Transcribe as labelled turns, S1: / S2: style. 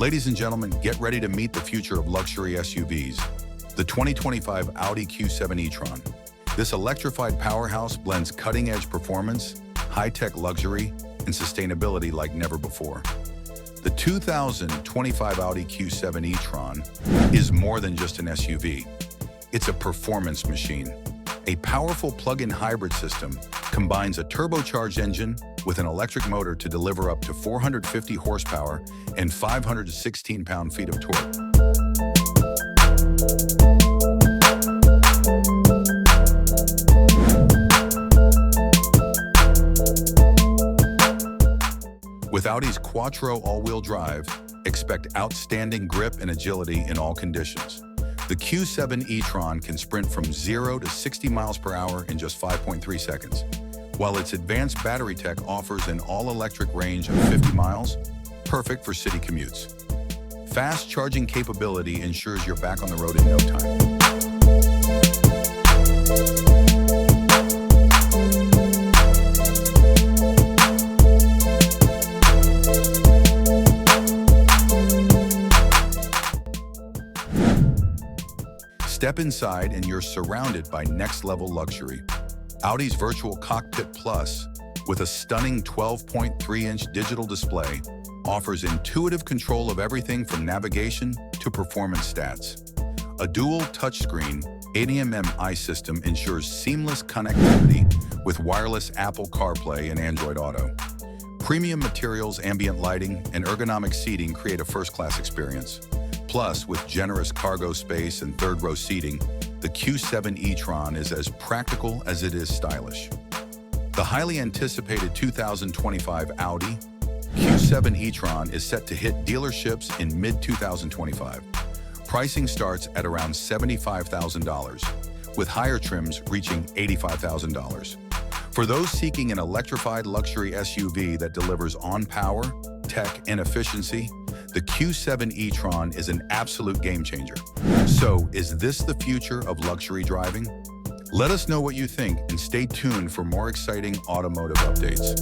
S1: Ladies and gentlemen, get ready to meet the future of luxury SUVs, the 2025 Audi Q7 e-tron. This electrified powerhouse blends cutting-edge performance, high-tech luxury, and sustainability like never before. The 2025 Audi Q7 e-tron is more than just an SUV. It's a performance machine. A powerful plug-in hybrid system combines a turbocharged engine with an electric motor to deliver up to 450 horsepower and 516 pound-feet of torque. With Audi's Quattro all-wheel drive, expect outstanding grip and agility in all conditions. The Q7 e-tron can sprint from 0 to 60 miles per hour in just 5.3 seconds, while its advanced battery tech offers an all-electric range of 50 miles, perfect for city commutes. Fast charging capability ensures you're back on the road in no time. Step inside and you're surrounded by next-level luxury. Audi's Virtual Cockpit Plus, with a stunning 12.3-inch digital display, offers intuitive control of everything from navigation to performance stats. A dual touchscreen 80mm system ensures seamless connectivity with wireless Apple CarPlay and Android Auto. Premium materials, ambient lighting, and ergonomic seating create a first-class experience. Plus, with generous cargo space and third-row seating, the Q7 e-tron is as practical as it is stylish. The highly anticipated 2025 Audi Q7 e-tron is set to hit dealerships in mid-2025. Pricing starts at around $75,000, with higher trims reaching $85,000. For those seeking an electrified luxury SUV that delivers on power, tech, and efficiency, the Q7 e-tron is an absolute game changer. So, is this the future of luxury driving? Let us know what you think and stay tuned for more exciting automotive updates.